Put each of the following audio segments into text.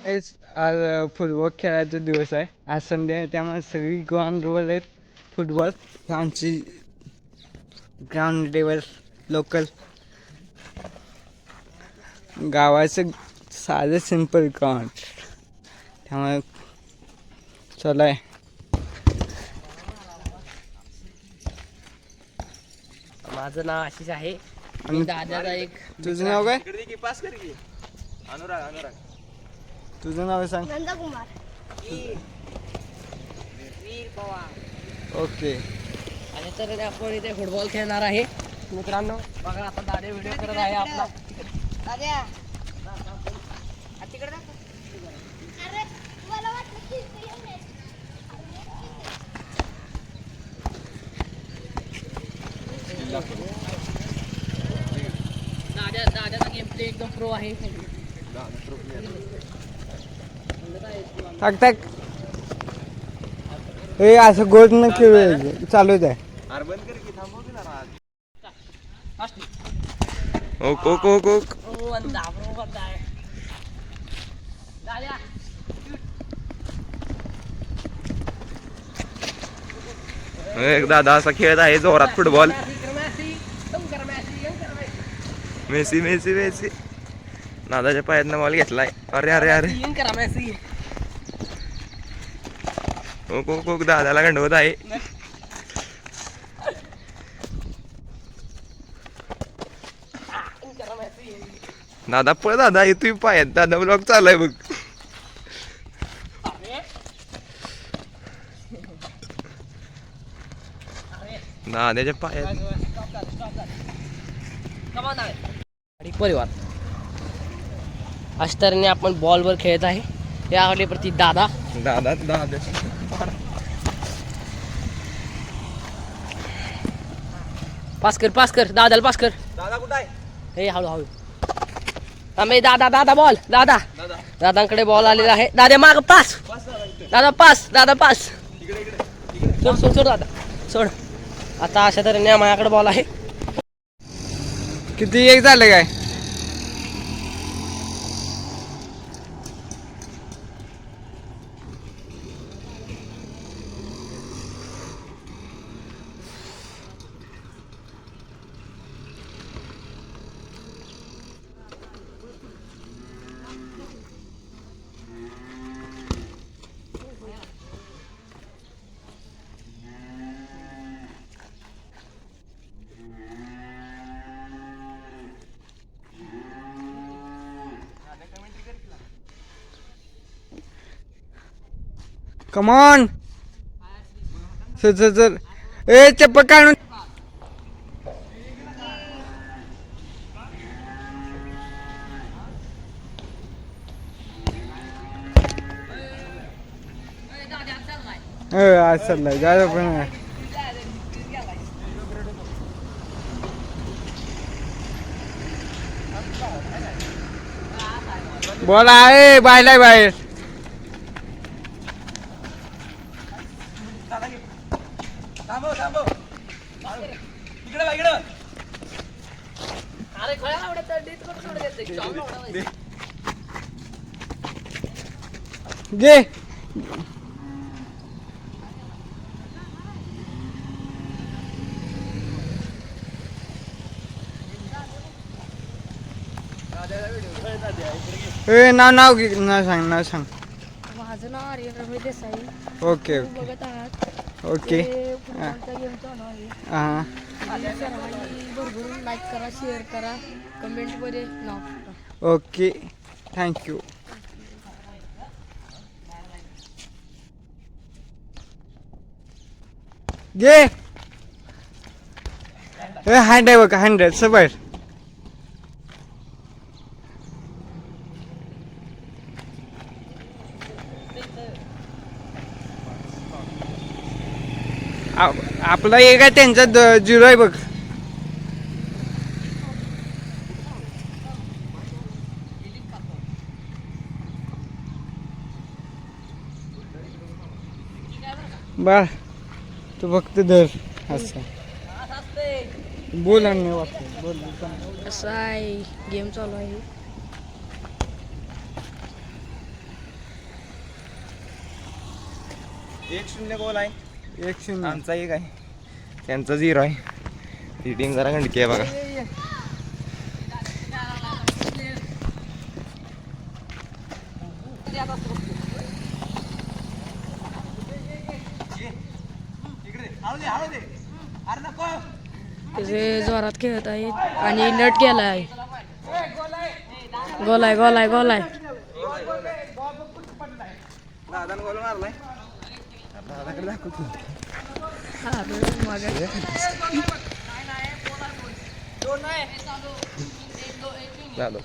आज फुटबॉल खेळायचा दिवस आहे. आज संडे आहे त्यामुळे सगळी ग्राउंडवर आहेत फुटबॉल. आमची ग्राउंड लेवल लोकल गावाचं साधं सिंपल ग्राउंड त्यामुळे चालू आहे. माझं नाव आशिष आहे. आणि दादाचा एक तुझं नाव काय? अनुराग तुझं नाव सांग. नंदकुमार. ओके. आणि तर आपण इथे फुटबॉल खेळणार आहे मित्रांनो. बघा आता दादा व्हिडिओ करत आहे आपला. अरे मला वाटलं की दादाचा गेम प्ले एकदम प्रो आहे. टाक टाक. हे असं गोड न खेळू चालूच आहे. दादा असा खेळत आहे जोरात फुटबॉल. मेसी मेसी मेसी दादाच्या पायातनं बॉल घेतलाय. अरे अरे अरे दादाला गंडवत आहे. दादा पळ दादा येतोय पायात. दादा ब्लॉक चालू आहे बघ. दादाच्या पायात परिवार अशा तऱ्हेने आपण बॉलवर खेळत आहे. याकडे प्रति दादा दादा दादा पास कर दादाला पास कर. दादा कुठं आहे? हे हळूहळू आम्ही दादा बॉल दादांकडे बॉल आलेला आहे. दादा माग पास. दादा पास सोड दादा सोड. आता अशा तऱ्हेने माझ्याकडे बॉल आहे. किती एक झालं काय? कमॉन चल. ए चप्पल काढून. आज चाललाय जायला पण बॉल आहे बाहेर. घे. नाव घे. नाव सांग. माझं नाव आर्यन रमेश देसाई. ओके बघत आहात ओके. फुटबॉलचा गेम चालू आहे. हां सर्वांनी भरभरून लाईक करा, शेअर करा, कमेंटमध्ये नाव टाका. Okay thank you. घे. हँड आहे बघा 100 सबार. आपला एक आहे त्यांचा 0 आहे बघ. बर तू फक्त धर असं बोल. आणि बोल. असं आहे गेम चालू आहे. 1-0 गोल आहे. 1-0. आमचा 1 आहे, त्यांचा 0 आहे. ही टीम जरा गंडकी आहे बघा. त्याचे जोरात खेळत आहे आणि नट गेला आहे. गोल आहे गोल आहे गोल आहे. दादानं गोल मारलाय. दादाकडे दाखवतो. हा, बरं, मागे. झालं.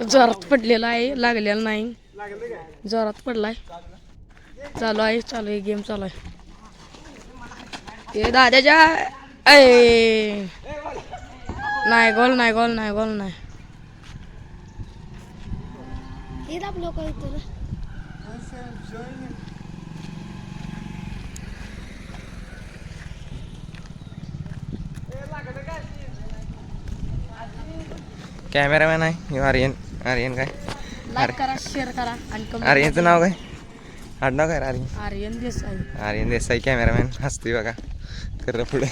जोरात पडलेला आहे, लागलेला नाही. जोरात पडलाय. चालू आहे गेम चालू आहे. ते दादाच्या नाही गोल नाही गोल नाही गोल नाही. कॅमेरामॅन आहे हे आर्यन. आर्यन काय लाईक करा, शेअर करा आणि आर्यनचं नाव काय? आडनाव काय आर्यन? आर्यन देसाई. आर्यन देसाई कॅमेरामॅन हसतोय बघा. कर पुढे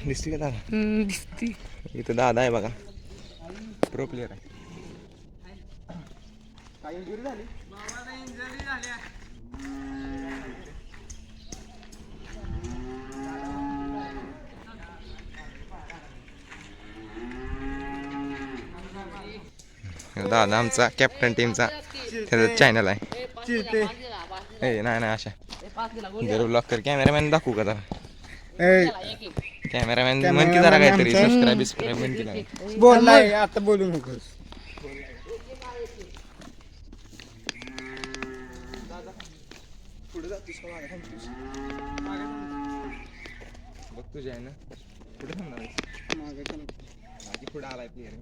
दिसते का दादा? दिसती. इथं दादा आहे बघा, प्रो प्लेअर आहे. दादा आमचा कॅप्टन टीमचा त्याचा चॅनल आहे. ए नाही अशा जरूर ब्लॉक कर. कॅमेरामॅन दाखवू का जरा? कॅमेरामॅन म्हण की जरा काहीतरी सबस्क्राईब म्हण की नाही. बोललाय आता बोलू नकोस. बघ तुझ्या आहे ना कुठे थांबणार आहे? पुढे आलाय प्लेअर.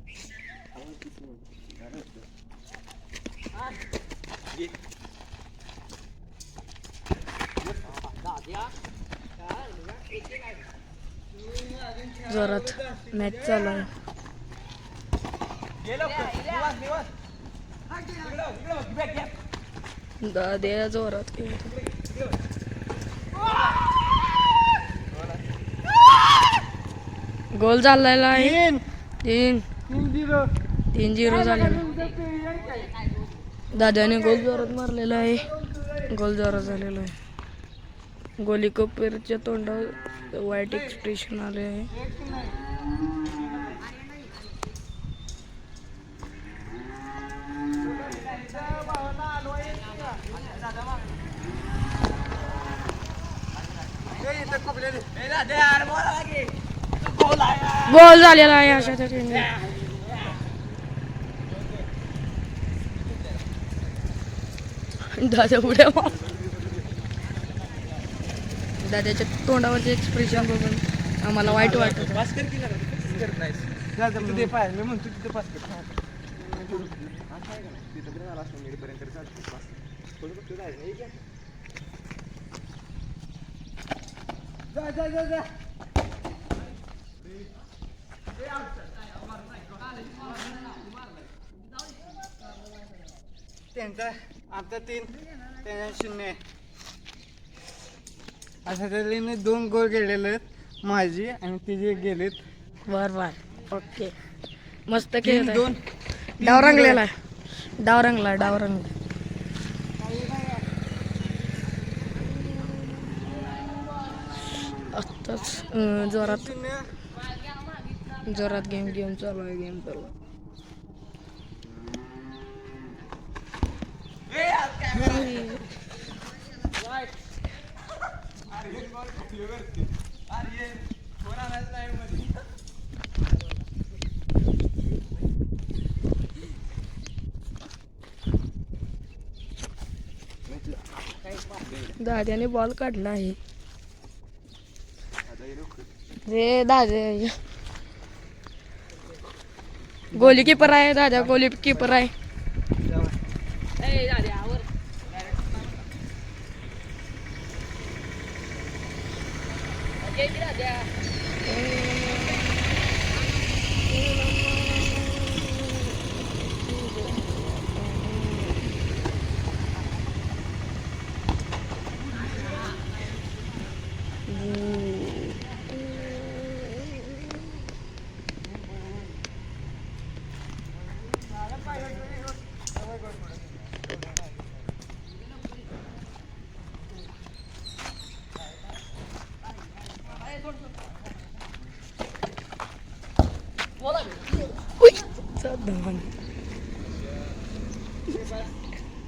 जोरात मॅच चालू आहे. दाद्या जोरात खेळतो. गोल झालेला आहे. 3-0 झालेला. दादाने गोल जोरात मारलेला आहे. गोल जोरात झालेला आहे. गोली कपेरच्या तोंडावर वाईट एक्सप्रेशन आले आहे. गोल झालेला आहे अशा तऱ्हेने. दादा उड्या मार. दादाच्या तोंडावरचे एक्सप्रेशन बघून आम्हाला वाईट वाटत. त्यांचा आता 3-0 अशा तऱ्हेने 2 गोल गेलेले आहेत माझी आणि तिचे गेलेत. बर ओके मस्त खेळ. डाव रंगलेला आहे. डाव रंगला. आत्ताच जोरात गेम चालू आहे. दाद्याने बॉल काढला आहे. दादा गोलकीपर आहे. दादा गोलकीपर आहे. धन